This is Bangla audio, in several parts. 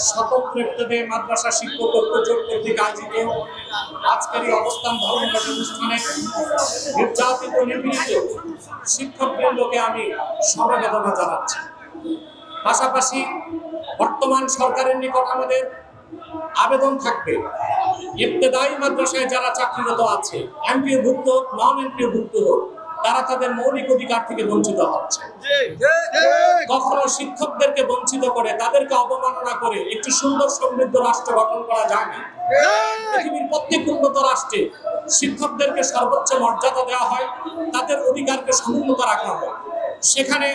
স্বতন্ত্র ইবতেদায়ী মাদ্রাসা শিক্ষক ঐক্য জোট কর্তৃক আয়োজিত আজকের এই অবস্থান ধর্মঘট অনুষ্ঠানে নির্যাতিত নিপীড়িত শিক্ষকবৃন্দকে আমি সমবেদনা জানাচ্ছি। পাশাপাশি বর্তমান সরকারের নিকট আমাদের আবেদন থাকবে, ইবতেদায়ী মাদ্রাসায় যারা চাকরিরত আছে, এমপিওভুক্ত নন এমপিওভুক্ত হোক, তারা তাদের মৌলিক অধিকার থেকে বঞ্চিত হচ্ছে। কখনো শিক্ষকদেরকে বঞ্চিত করে, তাদেরকে অবমাননা করে একটি সুন্দর সমৃদ্ধ রাষ্ট্র গঠন করা যায় না। পৃথিবীর প্রত্যেক উন্নত রাষ্ট্রে শিক্ষকদেরকে সর্বোচ্চ মর্যাদা দেওয়া হয়, তাদের অধিকারকে সমুন্নত রাখা হয়। সেখানে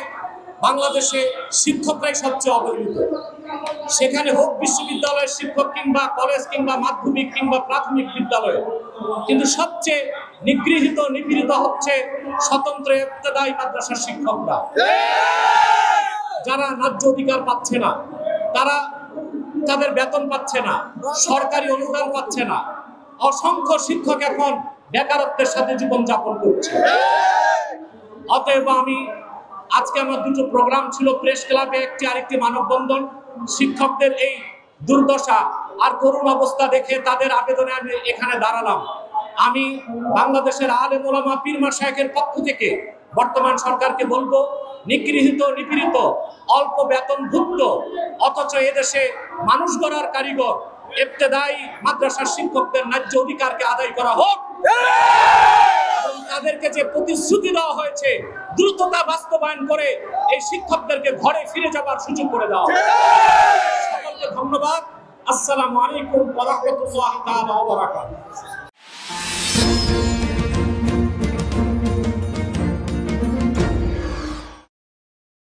বাংলাদেশে শিক্ষকরাই সবচেয়ে অবহেলিত। সেখানে হোক বিশ্ববিদ্যালয়ের শিক্ষক কিংবা কলেজ কিংবা মাধ্যমিক কিংবা প্রাথমিক বিদ্যালয়ে, কিন্তু সবচেয়ে নিগৃহীত নিপীড়িত হচ্ছে স্বতন্ত্র ইবতেদায়ী মাদ্রাসার শিক্ষকরা, যারা ন্যায্য অধিকার পাচ্ছে না, তারা তাদের বেতন পাচ্ছে না, সরকারি অনুদান পাচ্ছে না। অসংখ্য শিক্ষক এখন বেকারত্বের সাথে জীবন যাপন করছে। অতএব আমি আজকে আমার দুটো প্রোগ্রাম ছিল, প্রেস ক্লাবে একটি, আরেকটি মানববন্ধন। শিক্ষকদের এই দুর্দশা আর করুণ অবস্থা দেখে তাদের আবেদনে আমি এখানে দাঁড়ালাম। আমি বাংলাদেশের আলেম ওলামা পীর মাশায়েখের পক্ষ থেকে বর্তমান সরকারকে বলবো, নিগৃহীত নিপীড়িত অল্প বেতনভুক্ত অথচ এদেশে মানুষ গড়ার কারিগর ইবতেদায়ী মাদ্রাসার শিক্ষকদের ন্যায্য অধিকারকে আদায় করা হোক। তাদেরকে যে প্রতিশ্রুতি দেওয়া হয়েছে দ্রুততা বাস্তবায়ন করে এই শিক্ষকদেরকে ঘরে ফিরে যাবার সুযোগ করে দেওয়া। সকলকে ধন্যবাদ। আসসালামু আলাইকুম ওয়া রাহমাতুল্লাহি তাআলা ওয়া বারাকাতুহু।